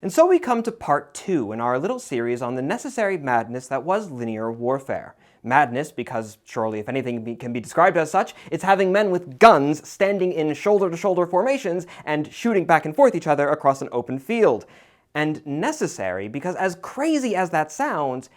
And so we come to part 2 in our little series on the necessary madness that was linear warfare. Madness because, surely if anything can be described as such, it's having men with guns standing in shoulder-to-shoulder formations and shooting back and forth each other across an open field. And necessary because, as crazy as that sounds,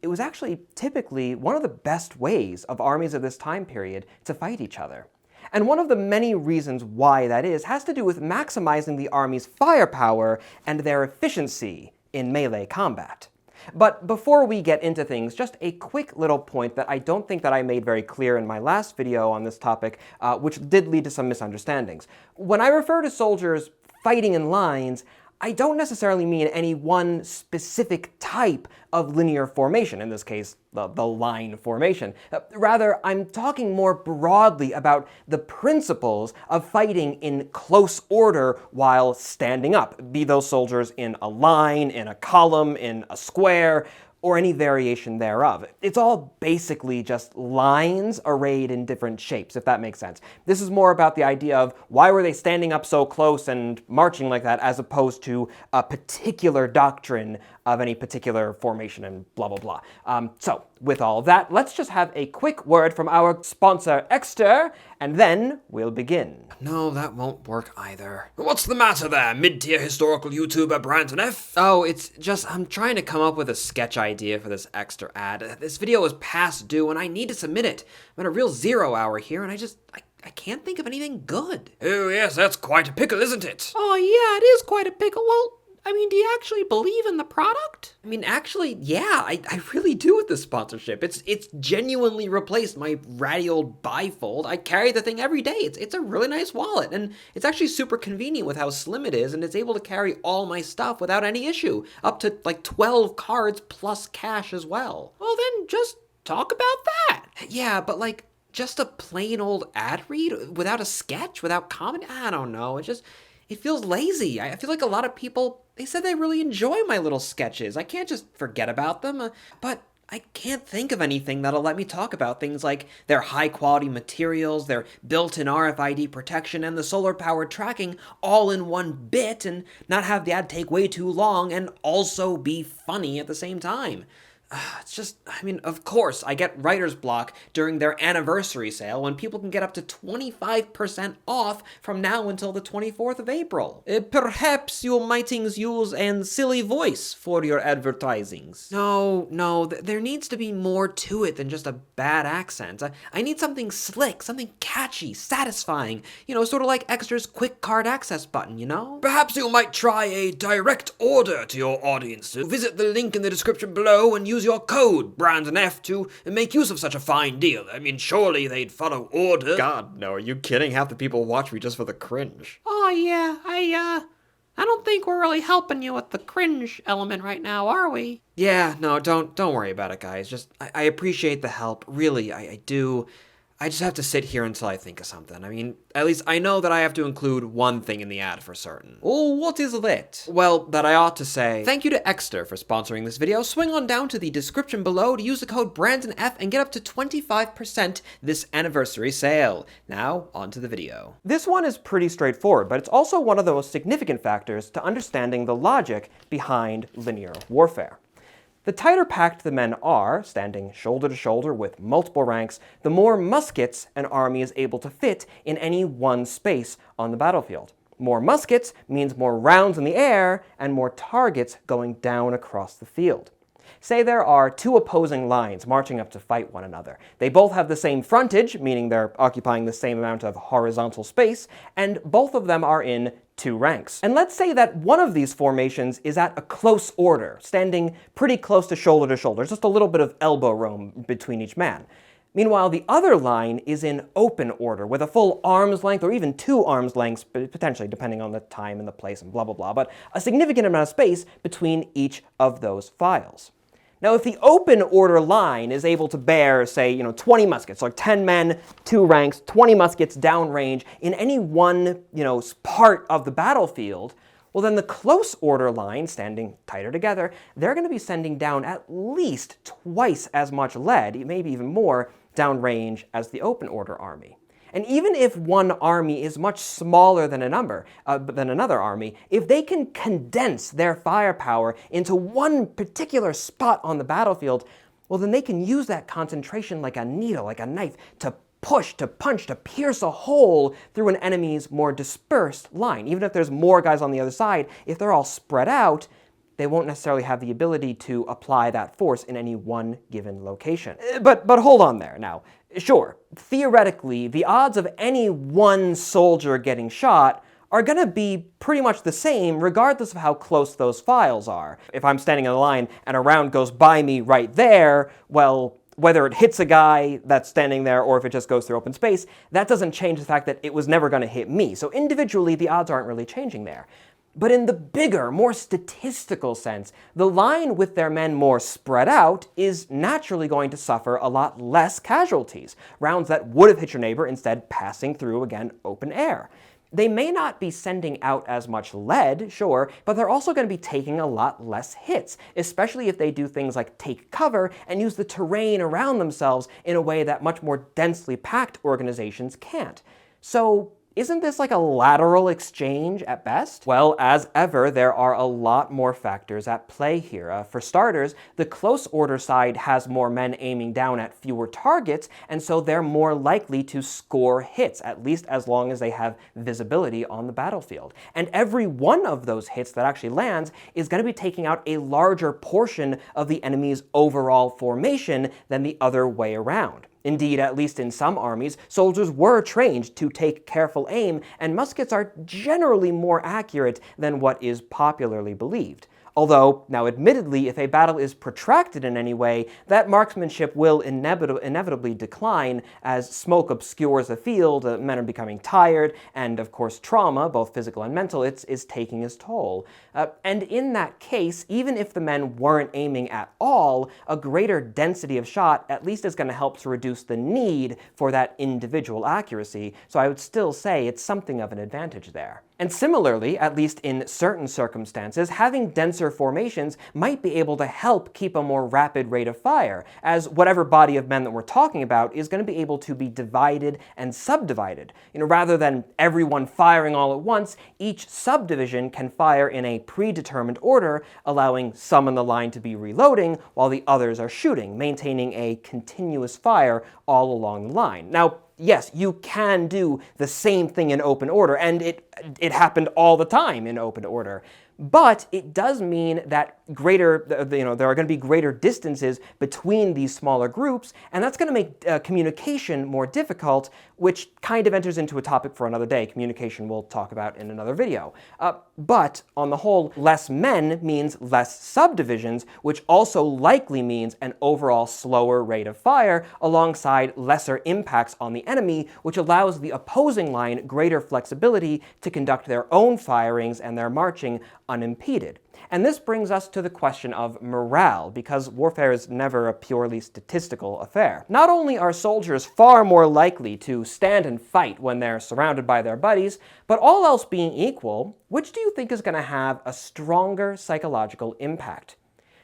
it was actually typically one of the best ways of armies of this time period to fight each other. And one of the many reasons why that is has to do with maximizing the army's firepower and their efficiency in melee combat. But before we get into things, just a quick little point that I don't think that I made very clear in my last video on this topic, which did lead to some misunderstandings. When I refer to soldiers fighting in lines, I don't necessarily mean any one specific type of linear formation, in this case, the line formation. Rather, I'm talking more broadly about the principles of fighting in close order while standing up, be those soldiers in a line, in a column, in a square, or any variation thereof. It's all basically just lines arrayed in different shapes, if that makes sense. This is more about the idea of why were they standing up so close and marching like that, as opposed to a particular doctrine of any particular formation and blah, blah, blah. So, with all that, let's just have a quick word from our sponsor, Exter, and then we'll begin. No, that won't work either. What's the matter there, mid-tier historical YouTuber Brandon F? Oh, it's just I'm trying to come up with a sketch idea for this Exter ad. This video is past due and I need to submit it. I'm at a real 0 hour here and I can't think of anything good. Oh yes, that's quite a pickle, isn't it? Oh yeah, it is quite a pickle. Well, I mean, do you actually believe in the product? I mean, actually, yeah, I really do with this sponsorship. It's genuinely replaced my ratty old bifold. I carry the thing every day. It's a really nice wallet, and it's actually super convenient with how slim it is, and it's able to carry all my stuff without any issue, up to like 12 cards plus cash as well. Well, then just talk about that. Yeah, but like, just a plain old ad read without a sketch, without comment? I don't know, it feels lazy. I feel like a lot of people, they said they really enjoy my little sketches. I can't just forget about them, but I can't think of anything that'll let me talk about things like their high-quality materials, their built-in RFID protection, and the solar-powered tracking all in one bit, and not have the ad take way too long and also be funny at the same time. It's just, I mean, of course, I get writer's block during their anniversary sale when people can get up to 25% off from now until the 24th of April. Perhaps you mightings use an silly voice for your advertisings. No, there needs to be more to it than just a bad accent. I need something slick, something catchy, satisfying, sort of like Extra's quick card access button, Perhaps you might try a direct order to your audience. Visit the link in the description below and use your code, Brandon F, to make use of such a fine deal. I mean, surely they'd follow order. God, no, are you kidding? Half the people watch me just for the cringe. Oh yeah, I don't think we're really helping you with the cringe element right now, are we? Yeah, no, don't worry about it, guys. Just, I appreciate the help. Really, I do. I just have to sit here until I think of something. I mean, at least I know that I have to include one thing in the ad for certain. Oh, what is that? Well, that I ought to say, thank you to Exter for sponsoring this video. Swing on down to the description below to use the code BrandonF and get up to 25% this anniversary sale. Now, on to the video. This one is pretty straightforward, but it's also one of the most significant factors to understanding the logic behind linear warfare. The tighter packed the men are, standing shoulder to shoulder with multiple ranks, the more muskets an army is able to fit in any one space on the battlefield. More muskets means more rounds in the air and more targets going down across the field. Say there are two opposing lines marching up to fight one another. They both have the same frontage, meaning they're occupying the same amount of horizontal space, and both of them are in two ranks. And let's say that one of these formations is at a close order, standing pretty close to shoulder, just a little bit of elbow room between each man. Meanwhile, the other line is in open order, with a full arm's length, or even 2 arms lengths, potentially, depending on the time and the place and blah, blah, blah, but a significant amount of space between each of those files. Now, if the open order line is able to bear, say, 20 muskets, like 10 men, 2 ranks, 20 muskets downrange in any one, part of the battlefield, well, then the close order line, standing tighter together, they're going to be sending down at least twice as much lead, maybe even more, downrange as the open order army. And even if one army is much smaller than another army, if they can condense their firepower into one particular spot on the battlefield, well, then they can use that concentration like a needle, like a knife, to push, to punch, to pierce a hole through an enemy's more dispersed line. Even if there's more guys on the other side, if they're all spread out, they won't necessarily have the ability to apply that force in any one given location. But hold on there now. Sure, theoretically, the odds of any one soldier getting shot are going to be pretty much the same regardless of how close those files are. If I'm standing in a line and a round goes by me right there, well, whether it hits a guy that's standing there or if it just goes through open space, that doesn't change the fact that it was never going to hit me. So individually, the odds aren't really changing there. But in the bigger, more statistical sense, the line with their men more spread out is naturally going to suffer a lot less casualties, rounds that would have hit your neighbor instead passing through, again, open air. They may not be sending out as much lead, sure, but they're also going to be taking a lot less hits, especially if they do things like take cover and use the terrain around themselves in a way that much more densely packed organizations can't. So, isn't this like a lateral exchange at best? Well, as ever, there are a lot more factors at play here. For starters, the close order side has more men aiming down at fewer targets, and so they're more likely to score hits, at least as long as they have visibility on the battlefield. And every one of those hits that actually lands is going to be taking out a larger portion of the enemy's overall formation than the other way around. Indeed, at least in some armies, soldiers were trained to take careful aim, and muskets are generally more accurate than what is popularly believed. Although, now admittedly, if a battle is protracted in any way, that marksmanship will inevitably decline as smoke obscures the field, men are becoming tired, and of course trauma, both physical and mental, is taking its toll. And in that case, even if the men weren't aiming at all, a greater density of shot at least is going to help to reduce the need for that individual accuracy, so I would still say it's something of an advantage there. And similarly, at least in certain circumstances, having denser formations might be able to help keep a more rapid rate of fire, as whatever body of men that we're talking about is going to be able to be divided and subdivided. Rather than everyone firing all at once, each subdivision can fire in a predetermined order, allowing some in the line to be reloading while the others are shooting, maintaining a continuous fire all along the line. Now, yes, you can do the same thing in open order, and it happened all the time in open order. But it does mean that there are going to be greater distances between these smaller groups, and that's going to make communication more difficult, which kind of enters into a topic for another day. Communication we'll talk about in another video. But on the whole, less men means less subdivisions, which also likely means an overall slower rate of fire alongside lesser impacts on the enemy, which allows the opposing line greater flexibility to conduct their own firings and their marching unimpeded. And this brings us to the question of morale, because warfare is never a purely statistical affair. Not only are soldiers far more likely to stand and fight when they're surrounded by their buddies, but all else being equal, which do you think is going to have a stronger psychological impact?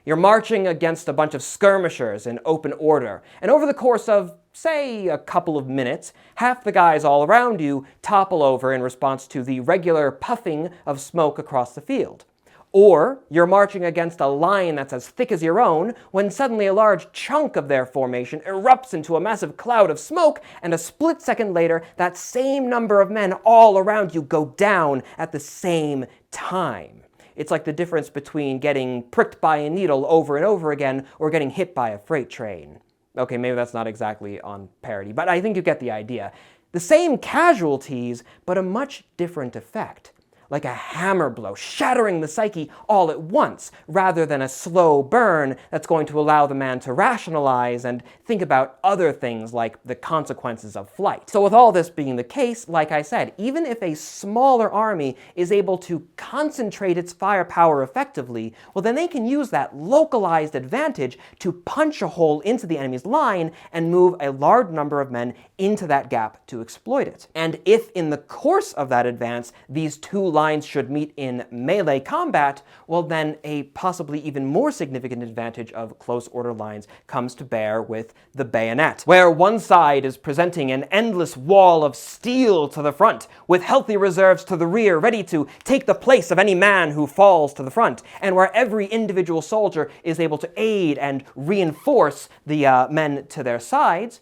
You're marching against a bunch of skirmishers in open order, and over the course of, say, a couple of minutes, half the guys all around you topple over in response to the regular puffing of smoke across the field. Or you're marching against a line that's as thick as your own, when suddenly a large chunk of their formation erupts into a massive cloud of smoke, and a split second later, that same number of men all around you go down at the same time. It's like the difference between getting pricked by a needle over and over again or getting hit by a freight train. Okay, maybe that's not exactly on parody, but I think you get the idea. The same casualties, but a much different effect. Like a hammer blow, shattering the psyche all at once, rather than a slow burn that's going to allow the man to rationalize and think about other things like the consequences of flight. So with all this being the case, like I said, even if a smaller army is able to concentrate its firepower effectively, well then they can use that localized advantage to punch a hole into the enemy's line and move a large number of men into that gap to exploit it. And if in the course of that advance, these two lines should meet in melee combat, well then a possibly even more significant advantage of close order lines comes to bear with the bayonet, where one side is presenting an endless wall of steel to the front, with healthy reserves to the rear ready to take the place of any man who falls to the front, and where every individual soldier is able to aid and reinforce the men to their sides.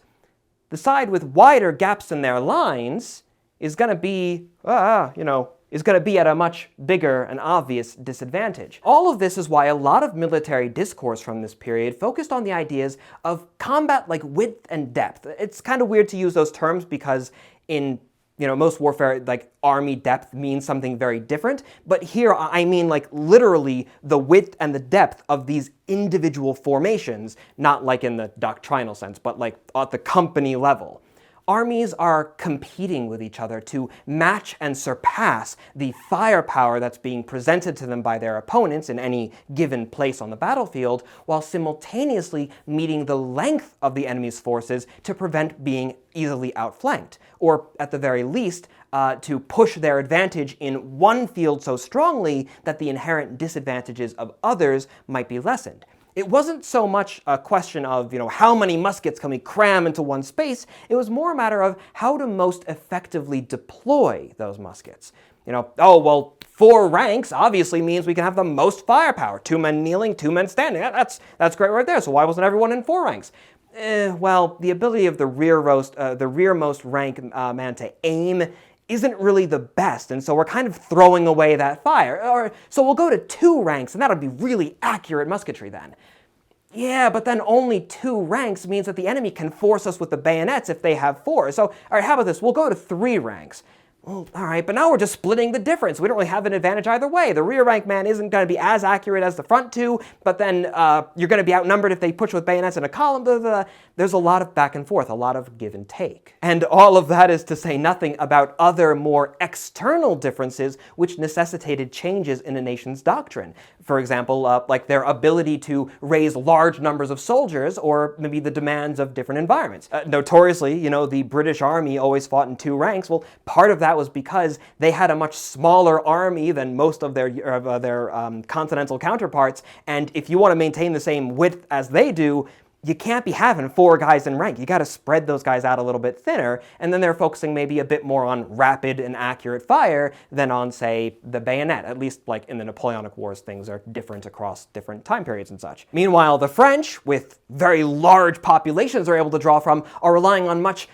The side with wider gaps in their lines is going to be, is going to be at a much bigger and obvious disadvantage. All of this is why a lot of military discourse from this period focused on the ideas of combat like width and depth. It's kind of weird to use those terms because in most warfare, like army depth means something very different. But here I mean like literally the width and the depth of these individual formations, not like in the doctrinal sense, but like at the company level. Armies are competing with each other to match and surpass the firepower that's being presented to them by their opponents in any given place on the battlefield, while simultaneously meeting the length of the enemy's forces to prevent being easily outflanked, or at the very least, to push their advantage in one field so strongly that the inherent disadvantages of others might be lessened. It wasn't so much a question of, how many muskets can we cram into one space. It was more a matter of how to most effectively deploy those muskets. 4 ranks obviously means we can have the most firepower. 2 men kneeling, 2 men standing. That's great right there. So why wasn't everyone in 4 ranks? The ability of the rearmost rank man to aim isn't really the best, and so we're kind of throwing away that fire. So we'll go to 2 ranks, and that'll be really accurate musketry then. Yeah, but then only 2 ranks means that the enemy can force us with the bayonets if they have 4. So, all right, how about this? We'll go to 3 ranks. Well, all right, but now we're just splitting the difference. We don't really have an advantage either way. The rear rank man isn't going to be as accurate as the front 2, but then you're going to be outnumbered if they push with bayonets in a column. There's a lot of back and forth, a lot of give and take. And all of that is to say nothing about other more external differences which necessitated changes in a nation's doctrine. For example, like their ability to raise large numbers of soldiers, or maybe the demands of different environments. Notoriously, the British Army always fought in 2 ranks. Well, part of that was because they had a much smaller army than most of their continental counterparts, and if you want to maintain the same width as they do, you can't be having 4 guys in rank. You got to spread those guys out a little bit thinner, and then they're focusing maybe a bit more on rapid and accurate fire than on, say, the bayonet. At least, like in the Napoleonic Wars, things are different across different time periods and such. Meanwhile, the French, with very large populations they're able to draw from, are relying on much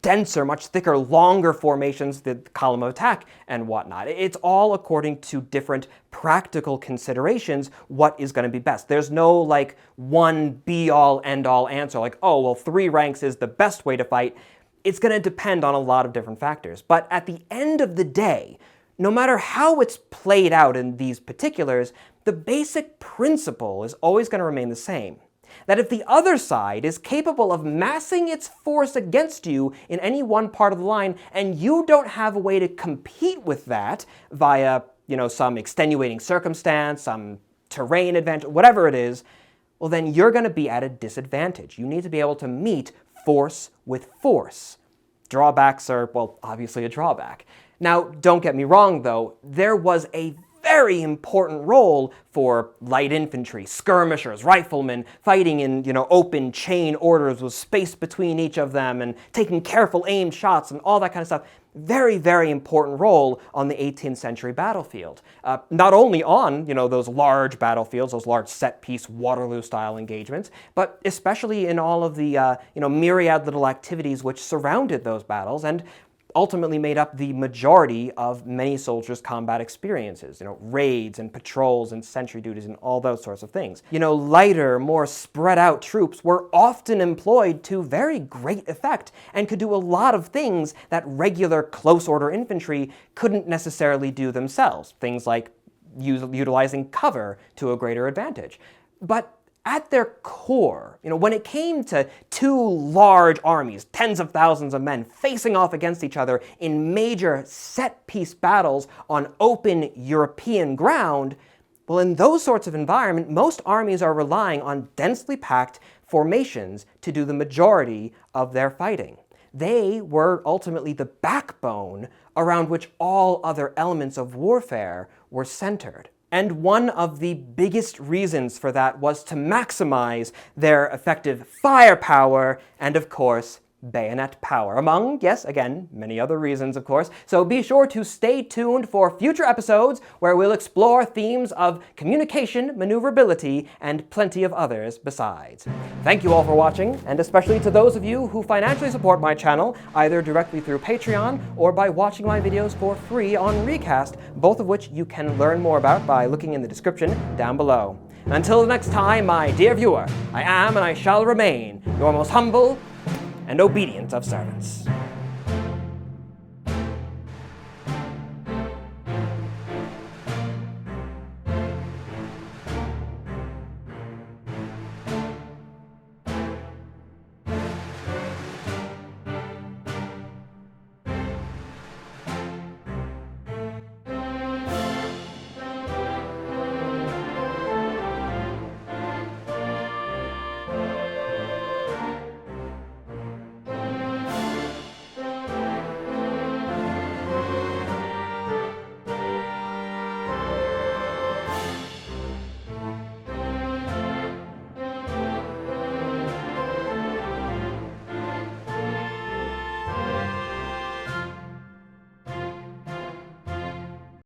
denser, much thicker, longer formations, the column of attack and whatnot. It's all according to different practical considerations what is going to be best. There's no like one be-all end-all answer like, 3 ranks is the best way to fight. It's going to depend on a lot of different factors. But at the end of the day, no matter how it's played out in these particulars, the basic principle is always going to remain the same. That if the other side is capable of massing its force against you in any one part of the line, and you don't have a way to compete with that via some extenuating circumstance, some terrain advantage, whatever it is, well then you're going to be at a disadvantage. You need to be able to meet force with force. Drawbacks are, obviously a drawback. Now, don't get me wrong though, there was a very important role for light infantry, skirmishers, riflemen, fighting in, open chain orders with space between each of them and taking careful aimed shots and all that kind of stuff. Very, very important role on the 18th century battlefield. Not only on, those large battlefields, those large set-piece Waterloo-style engagements, but especially in all of the, myriad little activities which surrounded those battles and ultimately made up the majority of many soldiers' combat experiences, raids and patrols and sentry duties and all those sorts of things. Lighter, more spread out troops were often employed to very great effect and could do a lot of things that regular close order infantry couldn't necessarily do themselves. Things like utilizing cover to a greater advantage. But at their core, when it came to 2 large armies, tens of thousands of men facing off against each other in major set-piece battles on open European ground, well, in those sorts of environment, most armies are relying on densely packed formations to do the majority of their fighting. they were ultimately the backbone around which all other elements of warfare were centered. And one of the biggest reasons for that was to maximize their effective firepower and, of course, bayonet power, among, yes, again, many other reasons, of course. So be sure to stay tuned for future episodes where we'll explore themes of communication, maneuverability, and plenty of others besides. Thank you all for watching, and especially to those of you who financially support my channel, either directly through Patreon or by watching my videos for free on Recast, both of which you can learn more about by looking in the description down below. And until the next time, my dear viewer, I am and I shall remain your most humble and obedient of servants.